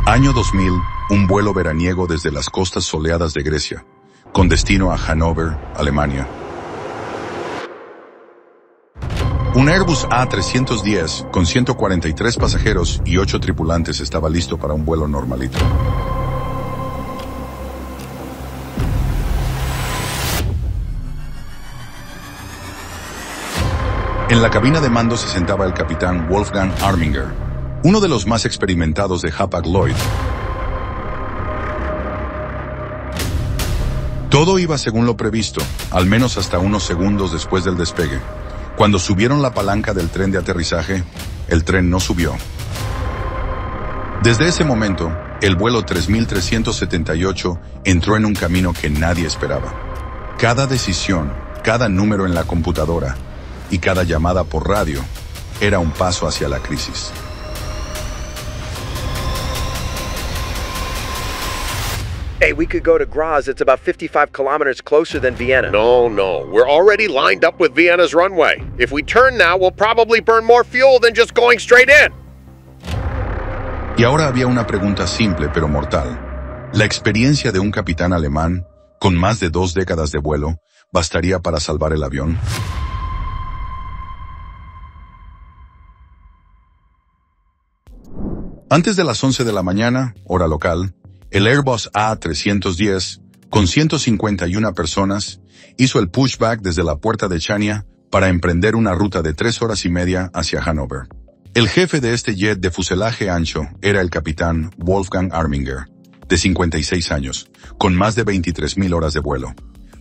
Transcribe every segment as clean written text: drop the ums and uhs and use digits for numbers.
Año 2000, un vuelo veraniego desde las costas soleadas de Grecia, con destino a Hannover, Alemania. Un Airbus A310 con 143 pasajeros y 8 tripulantes estaba listo para un vuelo normalito. En la cabina de mando se sentaba el capitán Wolfgang Arminger, uno de los más experimentados de Hapag-Lloyd. Todo iba según lo previsto, al menos hasta unos segundos después del despegue. Cuando subieron la palanca del tren de aterrizaje, el tren no subió. Desde ese momento, el vuelo 3378 entró en un camino que nadie esperaba. Cada decisión, cada número en la computadora y cada llamada por radio era un paso hacia la crisis. Hey, we could go to Graz. It's about 55 kilometers closer than Vienna. No. We're already lined up with Vienna's runway. If we turn now, we'll probably burn more fuel than just going straight in. Y ahora había una pregunta simple pero mortal. ¿La experiencia de un capitán alemán, con más de 2 décadas de vuelo, bastaría para salvar el avión? Antes de las 11 de la mañana, hora local, el Airbus A310, con 151 personas, hizo el pushback desde la puerta de Chania para emprender una ruta de 3 horas y media hacia Hannover. El jefe de este jet de fuselaje ancho era el capitán Wolfgang Arminger, de 56 años, con más de 23.000 horas de vuelo,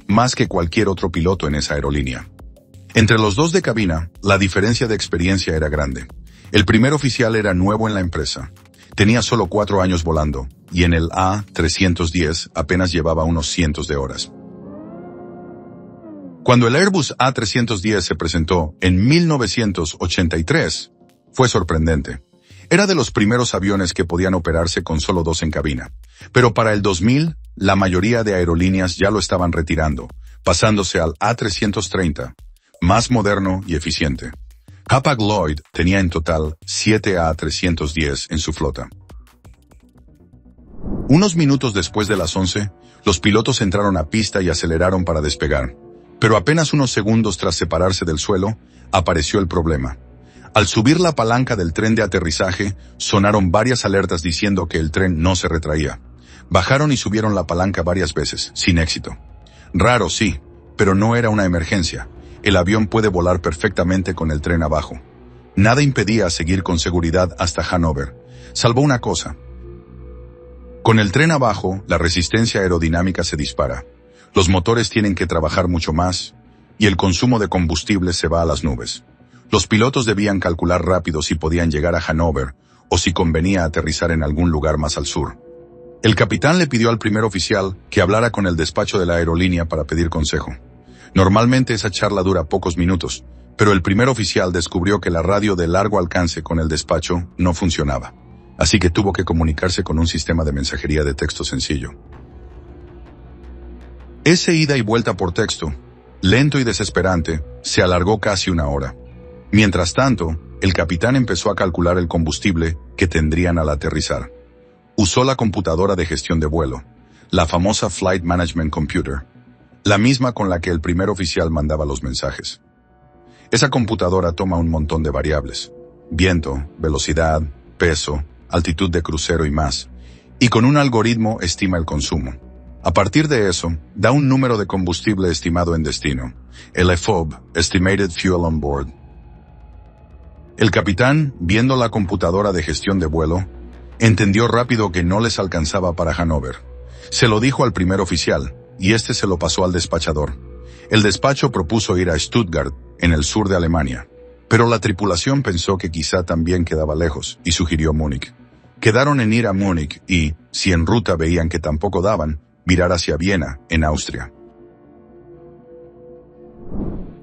más que cualquier otro piloto en esa aerolínea. Entre los dos de cabina, la diferencia de experiencia era grande. El primer oficial era nuevo en la empresa. Tenía solo 4 años volando, y en el A310 apenas llevaba unos cientos de horas. Cuando el Airbus A310 se presentó en 1983, fue sorprendente. Era de los primeros aviones que podían operarse con solo 2 en cabina. Pero para el 2000, la mayoría de aerolíneas ya lo estaban retirando, pasándose al A330, más moderno y eficiente. Hapag-Lloyd tenía en total 7 A310 en su flota. Unos minutos después de las 11, los pilotos entraron a pista y aceleraron para despegar. Pero apenas unos segundos tras separarse del suelo, apareció el problema. Al subir la palanca del tren de aterrizaje, sonaron varias alertas diciendo que el tren no se retraía. Bajaron y subieron la palanca varias veces, sin éxito. Raro, sí, pero no era una emergencia. El avión puede volar perfectamente con el tren abajo. Nada impedía seguir con seguridad hasta Hannover, salvo una cosa. Con el tren abajo, la resistencia aerodinámica se dispara. Los motores tienen que trabajar mucho más, y el consumo de combustible se va a las nubes. Los pilotos debían calcular rápido si podían llegar a Hannover, o si convenía aterrizar en algún lugar más al sur. El capitán le pidió al primer oficial que hablara con el despacho de la aerolínea para pedir consejo. Normalmente esa charla dura pocos minutos, pero el primer oficial descubrió que la radio de largo alcance con el despacho no funcionaba, así que tuvo que comunicarse con un sistema de mensajería de texto sencillo. Ese ida y vuelta por texto, lento y desesperante, se alargó casi 1 hora. Mientras tanto, el capitán empezó a calcular el combustible que tendrían al aterrizar. Usó la computadora de gestión de vuelo, la famosa Flight Management Computer, la misma con la que el primer oficial mandaba los mensajes. Esa computadora toma un montón de variables: viento, velocidad, peso, altitud de crucero y más, y con un algoritmo estima el consumo. A partir de eso, da un número de combustible estimado en destino, el EFOB, Estimated Fuel on Board. El capitán, viendo la computadora de gestión de vuelo, entendió rápido que no les alcanzaba para Hannover. Se lo dijo al primer oficial, y este se lo pasó al despachador. El despacho propuso ir a Stuttgart, en el sur de Alemania, pero la tripulación pensó que quizá también quedaba lejos, y sugirió Múnich. Quedaron en ir a Múnich y, si en ruta veían que tampoco daban, virar hacia Viena, en Austria.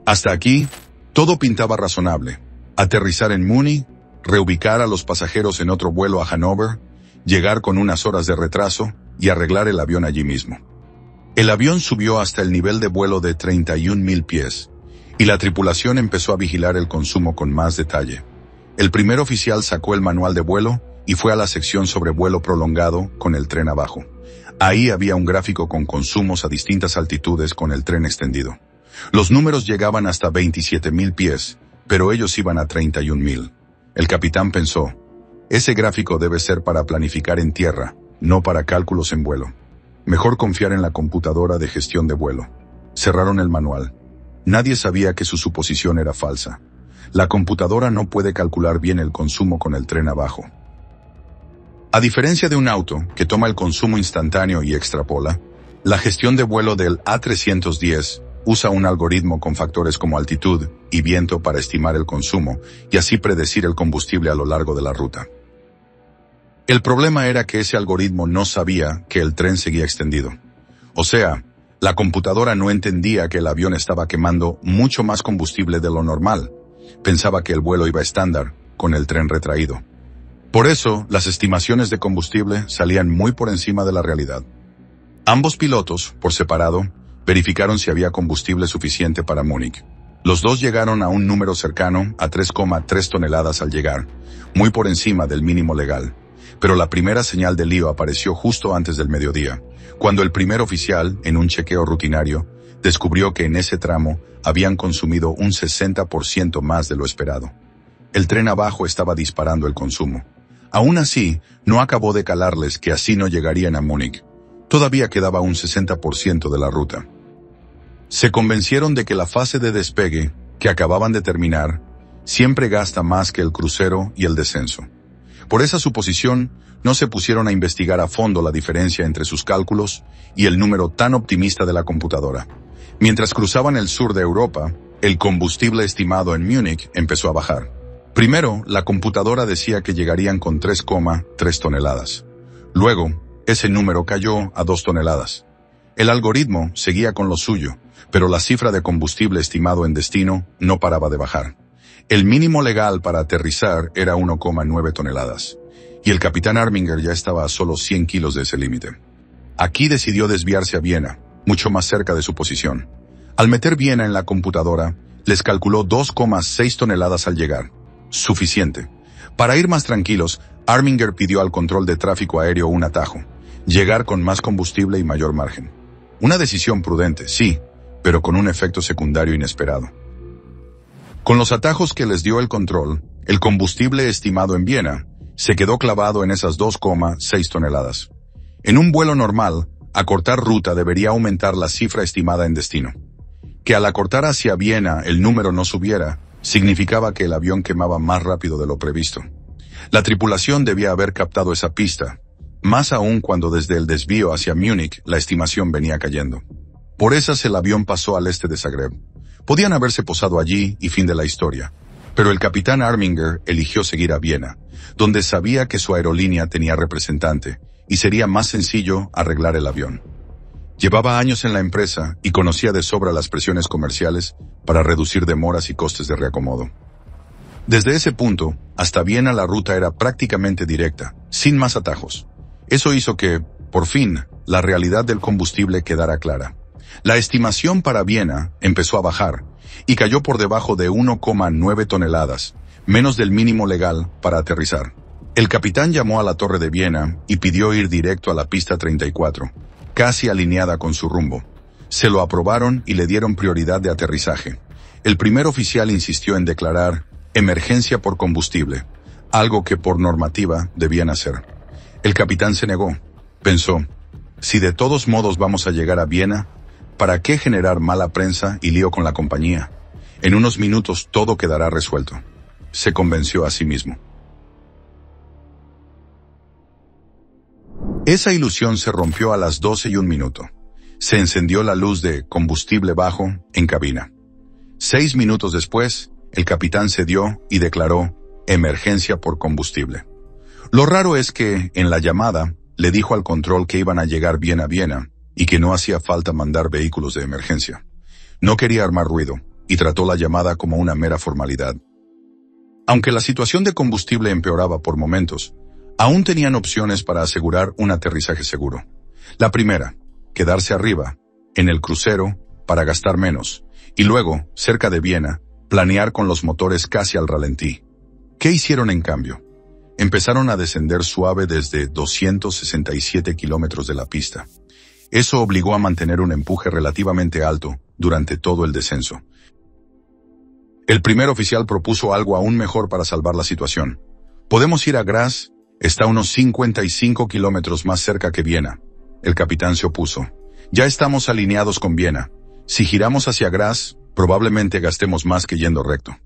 Hasta aquí, todo pintaba razonable. Aterrizar en Múnich, reubicar a los pasajeros en otro vuelo a Hannover, llegar con unas horas de retraso y arreglar el avión allí mismo. El avión subió hasta el nivel de vuelo de 31.000 pies, y la tripulación empezó a vigilar el consumo con más detalle. El primer oficial sacó el manual de vuelo y fue a la sección sobre vuelo prolongado con el tren abajo. Ahí había un gráfico con consumos a distintas altitudes con el tren extendido. Los números llegaban hasta 27,000 pies, pero ellos iban a 31,000. El capitán pensó, ese gráfico debe ser para planificar en tierra, no para cálculos en vuelo. Mejor confiar en la computadora de gestión de vuelo. Cerraron el manual. Nadie sabía que su suposición era falsa. La computadora no puede calcular bien el consumo con el tren abajo. A diferencia de un auto, que toma el consumo instantáneo y extrapola, la gestión de vuelo del A310 usa un algoritmo con factores como altitud y viento para estimar el consumo y así predecir el combustible a lo largo de la ruta. El problema era que ese algoritmo no sabía que el tren seguía extendido. O sea, la computadora no entendía que el avión estaba quemando mucho más combustible de lo normal. Pensaba que el vuelo iba estándar, con el tren retraído. Por eso, las estimaciones de combustible salían muy por encima de la realidad. Ambos pilotos, por separado, verificaron si había combustible suficiente para Múnich. Los dos llegaron a un número cercano a 3,3 toneladas al llegar, muy por encima del mínimo legal. Pero la primera señal de lío apareció justo antes del mediodía, cuando el primer oficial, en un chequeo rutinario, descubrió que en ese tramo habían consumido un 60% más de lo esperado. El tren abajo estaba disparando el consumo. Aún así, no acabó de calarles que así no llegarían a Múnich. Todavía quedaba un 60% de la ruta. Se convencieron de que la fase de despegue, que acababan de terminar, siempre gasta más que el crucero y el descenso. Por esa suposición, no se pusieron a investigar a fondo la diferencia entre sus cálculos y el número tan optimista de la computadora. Mientras cruzaban el sur de Europa, el combustible estimado en Múnich empezó a bajar. Primero, la computadora decía que llegarían con 3,3 toneladas. Luego, ese número cayó a 2 toneladas. El algoritmo seguía con lo suyo, pero la cifra de combustible estimado en destino no paraba de bajar. El mínimo legal para aterrizar era 1,9 toneladas, y el capitán Arminger ya estaba a solo 100 kilos de ese límite. Aquí decidió desviarse a Viena, mucho más cerca de su posición. Al meter Viena en la computadora, les calculó 2,6 toneladas al llegar. Suficiente. Para ir más tranquilos, Arminger pidió al control de tráfico aéreo un atajo, llegar con más combustible y mayor margen. Una decisión prudente, sí, pero con un efecto secundario inesperado. Con los atajos que les dio el control, el combustible estimado en Viena se quedó clavado en esas 2,6 toneladas. En un vuelo normal, acortar ruta debería aumentar la cifra estimada en destino. Que al acortar hacia Viena el número no subiera, significaba que el avión quemaba más rápido de lo previsto. La tripulación debía haber captado esa pista, más aún cuando desde el desvío hacia Múnich la estimación venía cayendo. Por esas el avión pasó al este de Zagreb. Podían haberse posado allí y fin de la historia, pero el capitán Arminger eligió seguir a Viena, donde sabía que su aerolínea tenía representante y sería más sencillo arreglar el avión. Llevaba años en la empresa y conocía de sobra las presiones comerciales para reducir demoras y costes de reacomodo. Desde ese punto, hasta Viena la ruta era prácticamente directa, sin más atajos. Eso hizo que, por fin, la realidad del combustible quedara clara. La estimación para Viena empezó a bajar y cayó por debajo de 1,9 toneladas, menos del mínimo legal para aterrizar. El capitán llamó a la torre de Viena y pidió ir directo a la pista 34, casi alineada con su rumbo. Se lo aprobaron y le dieron prioridad de aterrizaje. El primer oficial insistió en declarar emergencia por combustible, algo que por normativa debían hacer. El capitán se negó. Pensó, si de todos modos vamos a llegar a Viena, ¿para qué generar mala prensa y lío con la compañía? En unos minutos todo quedará resuelto. Se convenció a sí mismo. Esa ilusión se rompió a las 12:01. Se encendió la luz de combustible bajo en cabina. 6 minutos después, el capitán cedió y declaró emergencia por combustible. Lo raro es que, en la llamada, le dijo al control que iban a llegar bien a Viena y que no hacía falta mandar vehículos de emergencia. No quería armar ruido y trató la llamada como una mera formalidad. Aunque la situación de combustible empeoraba por momentos, aún tenían opciones para asegurar un aterrizaje seguro. La primera, quedarse arriba, en el crucero, para gastar menos, y luego, cerca de Viena, planear con los motores casi al ralentí. ¿Qué hicieron en cambio? empezaron a descender suave desde 267 kilómetros de la pista. Eso obligó a mantener un empuje relativamente alto durante todo el descenso. El primer oficial propuso algo aún mejor para salvar la situación. «Podemos ir a Graz, está a unos 55 kilómetros más cerca que Viena». El capitán se opuso. «Ya estamos alineados con Viena. Si giramos hacia Graz, probablemente gastemos más que yendo recto».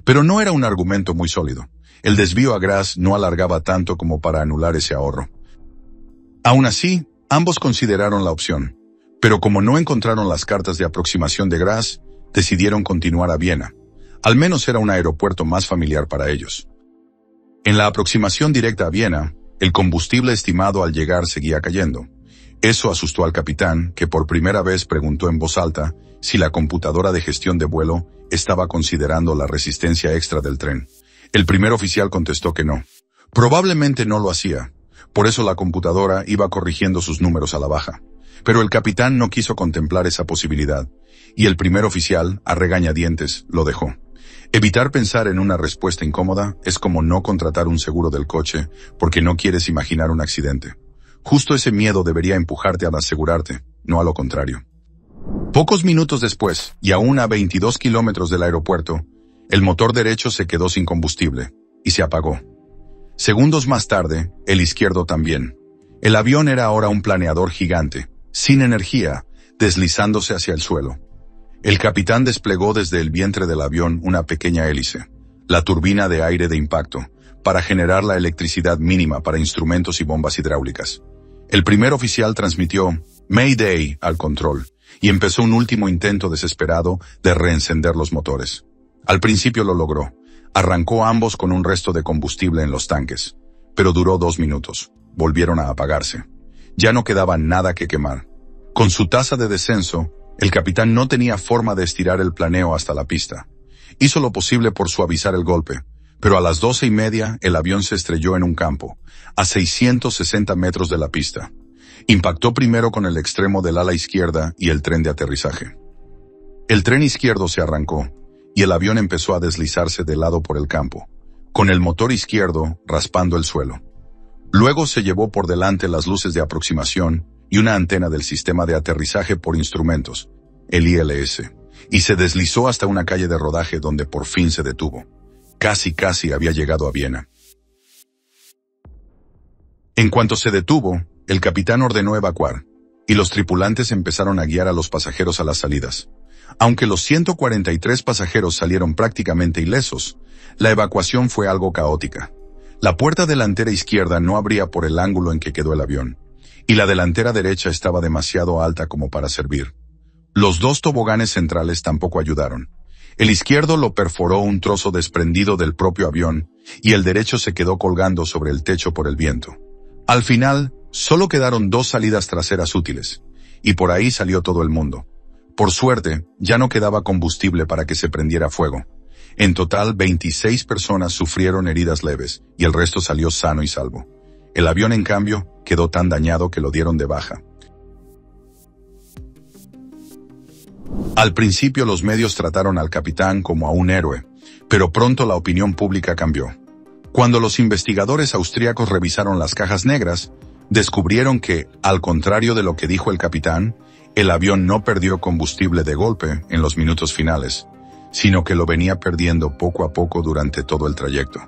Pero no era un argumento muy sólido. El desvío a Graz no alargaba tanto como para anular ese ahorro. Aún así, ambos consideraron la opción. Pero como no encontraron las cartas de aproximación de Graz, decidieron continuar a Viena. Al menos era un aeropuerto más familiar para ellos. En la aproximación directa a Viena, el combustible estimado al llegar seguía cayendo. Eso asustó al capitán, que por primera vez preguntó en voz alta si la computadora de gestión de vuelo estaba considerando la resistencia extra del tren. El primer oficial contestó que no. Probablemente no lo hacía. Por eso la computadora iba corrigiendo sus números a la baja. Pero el capitán no quiso contemplar esa posibilidad, y el primer oficial, a regañadientes, lo dejó. Evitar pensar en una respuesta incómoda es como no contratar un seguro del coche porque no quieres imaginar un accidente. Justo ese miedo debería empujarte a asegurarte, no a lo contrario. Pocos minutos después, y aún a 22 kilómetros del aeropuerto, el motor derecho se quedó sin combustible, y se apagó. Segundos más tarde, el izquierdo también. El avión era ahora un planeador gigante, sin energía, deslizándose hacia el suelo. El capitán desplegó desde el vientre del avión una pequeña hélice, la turbina de aire de impacto, para generar la electricidad mínima para instrumentos y bombas hidráulicas. El primer oficial transmitió «Mayday» al control, y empezó un último intento desesperado de reencender los motores. Al principio lo logró. Arrancó ambos con un resto de combustible en los tanques, pero duró 2 minutos. Volvieron a apagarse. Ya no quedaba nada que quemar. Con su tasa de descenso, el capitán no tenía forma de estirar el planeo hasta la pista. Hizo lo posible por suavizar el golpe, pero a las 12:30 el avión se estrelló en un campo, a 660 metros de la pista. Impactó primero con el extremo del ala izquierda y el tren de aterrizaje. El tren izquierdo se arrancó, y el avión empezó a deslizarse de lado por el campo, con el motor izquierdo raspando el suelo. Luego se llevó por delante las luces de aproximación y una antena del sistema de aterrizaje por instrumentos, el ILS, y se deslizó hasta una calle de rodaje donde por fin se detuvo. Casi había llegado a Viena. En cuanto se detuvo, el capitán ordenó evacuar, y los tripulantes empezaron a guiar a los pasajeros a las salidas. Aunque los 143 pasajeros salieron prácticamente ilesos, la evacuación fue algo caótica. La puerta delantera izquierda no abría por el ángulo en que quedó el avión, y la delantera derecha estaba demasiado alta como para servir. Los 2 toboganes centrales tampoco ayudaron. El izquierdo lo perforó un trozo desprendido del propio avión, y el derecho se quedó colgando sobre el techo por el viento. Al final, solo quedaron 2 salidas traseras útiles, y por ahí salió todo el mundo. Por suerte, ya no quedaba combustible para que se prendiera fuego. En total, 26 personas sufrieron heridas leves, y el resto salió sano y salvo. El avión, en cambio, quedó tan dañado que lo dieron de baja. Al principio los medios trataron al capitán como a un héroe, pero pronto la opinión pública cambió. Cuando los investigadores austríacos revisaron las cajas negras, descubrieron que, al contrario de lo que dijo el capitán, el avión no perdió combustible de golpe en los minutos finales, sino que lo venía perdiendo poco a poco durante todo el trayecto.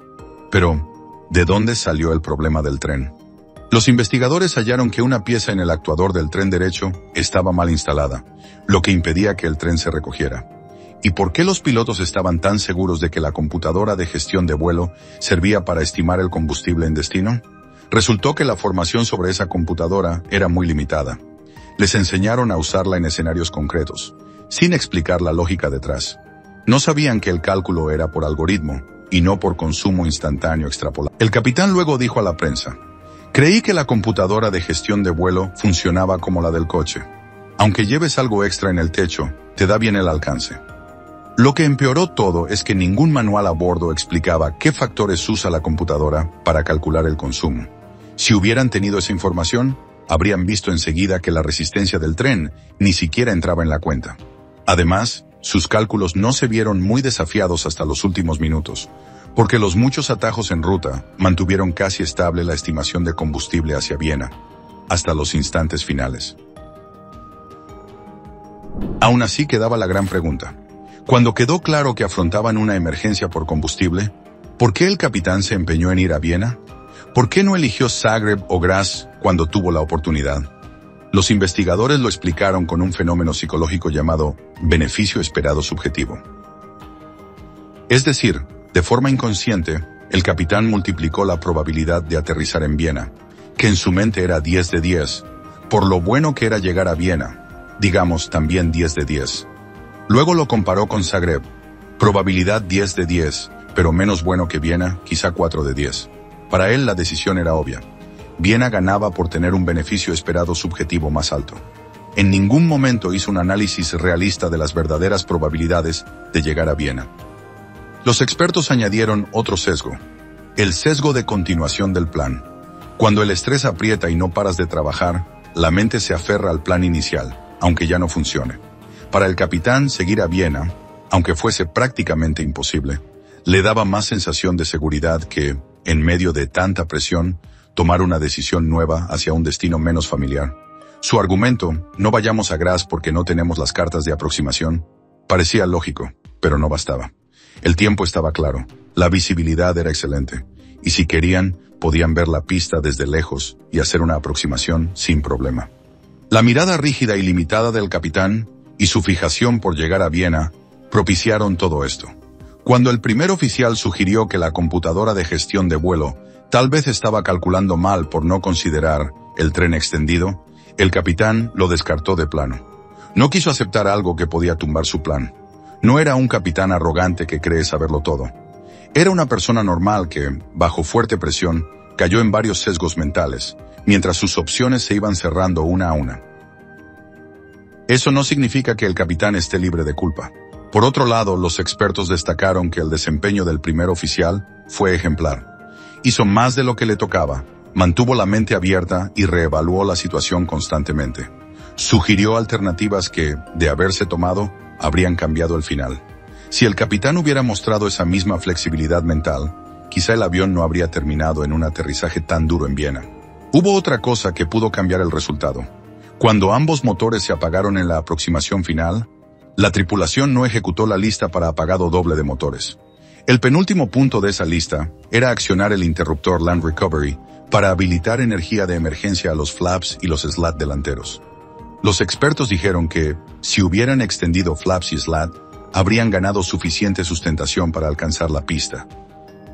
Pero, ¿de dónde salió el problema del tren? Los investigadores hallaron que una pieza en el actuador del tren derecho estaba mal instalada, lo que impedía que el tren se recogiera. ¿Y por qué los pilotos estaban tan seguros de que la computadora de gestión de vuelo servía para estimar el combustible en destino? Resultó que la formación sobre esa computadora era muy limitada. Les enseñaron a usarla en escenarios concretos, sin explicar la lógica detrás. No sabían que el cálculo era por algoritmo, y no por consumo instantáneo extrapolado. El capitán luego dijo a la prensa: «Creí que la computadora de gestión de vuelo funcionaba como la del coche. Aunque lleves algo extra en el techo, te da bien el alcance». Lo que empeoró todo es que ningún manual a bordo explicaba qué factores usa la computadora para calcular el consumo. Si hubieran tenido esa información, habrían visto enseguida que la resistencia del tren ni siquiera entraba en la cuenta. Además, sus cálculos no se vieron muy desafiados hasta los últimos minutos, porque los muchos atajos en ruta mantuvieron casi estable la estimación de combustible hacia Viena, hasta los instantes finales. Aún así quedaba la gran pregunta. Cuando quedó claro que afrontaban una emergencia por combustible, ¿por qué el capitán se empeñó en ir a Viena? ¿Por qué no eligió Zagreb o Graz cuando tuvo la oportunidad? Los investigadores lo explicaron con un fenómeno psicológico llamado beneficio esperado subjetivo. Es decir, de forma inconsciente, el capitán multiplicó la probabilidad de aterrizar en Viena, que en su mente era 10 de 10, por lo bueno que era llegar a Viena, digamos también 10 de 10. Luego lo comparó con Zagreb, probabilidad 10 de 10, pero menos bueno que Viena, quizá 4 de 10. Para él la decisión era obvia. Viena ganaba por tener un beneficio esperado subjetivo más alto. En ningún momento hizo un análisis realista de las verdaderas probabilidades de llegar a Viena. Los expertos añadieron otro sesgo, el sesgo de continuación del plan. Cuando el estrés aprieta y no paras de trabajar, la mente se aferra al plan inicial, aunque ya no funcione. Para el capitán, seguir a Viena, aunque fuese prácticamente imposible, le daba más sensación de seguridad que, en medio de tanta presión, tomar una decisión nueva hacia un destino menos familiar. Su argumento, no vayamos a Graz porque no tenemos las cartas de aproximación, parecía lógico, pero no bastaba. El tiempo estaba claro, la visibilidad era excelente, y si querían, podían ver la pista desde lejos y hacer una aproximación sin problema. La mirada rígida y limitada del capitán y su fijación por llegar a Viena propiciaron todo esto. Cuando el primer oficial sugirió que la computadora de gestión de vuelo tal vez estaba calculando mal por no considerar el tren extendido, el capitán lo descartó de plano. No quiso aceptar algo que podía tumbar su plan. No era un capitán arrogante que cree saberlo todo. Era una persona normal que, bajo fuerte presión, cayó en varios sesgos mentales, mientras sus opciones se iban cerrando una a una. Eso no significa que el capitán esté libre de culpa. Por otro lado, los expertos destacaron que el desempeño del primer oficial fue ejemplar. Hizo más de lo que le tocaba, mantuvo la mente abierta y reevaluó la situación constantemente. Sugirió alternativas que, de haberse tomado, habrían cambiado el final. Si el capitán hubiera mostrado esa misma flexibilidad mental, quizá el avión no habría terminado en un aterrizaje tan duro en Viena. Hubo otra cosa que pudo cambiar el resultado. Cuando ambos motores se apagaron en la aproximación final, la tripulación no ejecutó la lista para apagado doble de motores. El penúltimo punto de esa lista era accionar el interruptor Land Recovery para habilitar energía de emergencia a los flaps y los slat delanteros. Los expertos dijeron que, si hubieran extendido flaps y slat, habrían ganado suficiente sustentación para alcanzar la pista.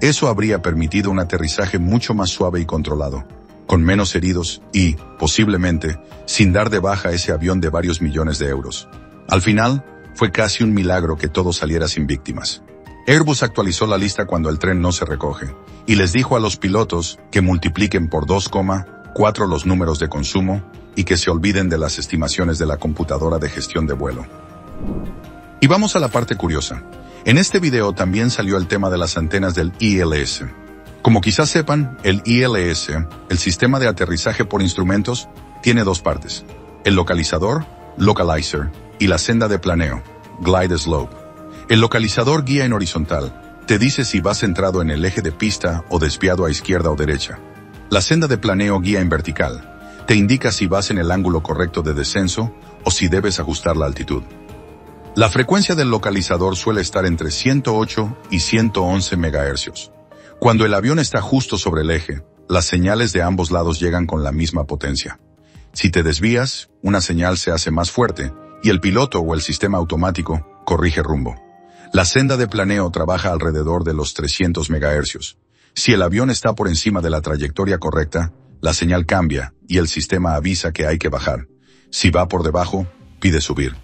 Eso habría permitido un aterrizaje mucho más suave y controlado, con menos heridos y, posiblemente, sin dar de baja ese avión de varios millones de euros. Al final, fue casi un milagro que todo saliera sin víctimas. Airbus actualizó la lista cuando el tren no se recoge, y les dijo a los pilotos que multipliquen por 2,4 los números de consumo y que se olviden de las estimaciones de la computadora de gestión de vuelo. Y vamos a la parte curiosa. En este video también salió el tema de las antenas del ILS. Como quizás sepan, el ILS, el sistema de aterrizaje por instrumentos, tiene dos partes: el localizador, localizer, y la senda de planeo, glide slope. El localizador guía en horizontal, te dice si vas centrado en el eje de pista o desviado a izquierda o derecha. La senda de planeo guía en vertical, te indica si vas en el ángulo correcto de descenso o si debes ajustar la altitud. La frecuencia del localizador suele estar entre 108 y 111 MHz. Cuando el avión está justo sobre el eje, las señales de ambos lados llegan con la misma potencia. Si te desvías, una señal se hace más fuerte y el piloto o el sistema automático corrige rumbo. La senda de planeo trabaja alrededor de los 300 MHz. Si el avión está por encima de la trayectoria correcta, la señal cambia y el sistema avisa que hay que bajar. Si va por debajo, pide subir.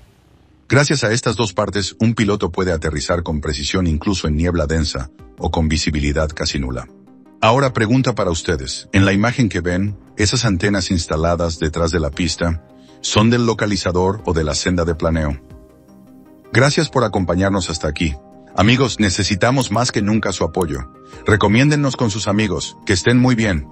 Gracias a estas dos partes, un piloto puede aterrizar con precisión incluso en niebla densa o con visibilidad casi nula. Ahora pregunta para ustedes. En la imagen que ven, esas antenas instaladas detrás de la pista, ¿son del localizador o de la senda de planeo? Gracias por acompañarnos hasta aquí. Amigos, necesitamos más que nunca su apoyo. Recomiéndennos con sus amigos. Que estén muy bien.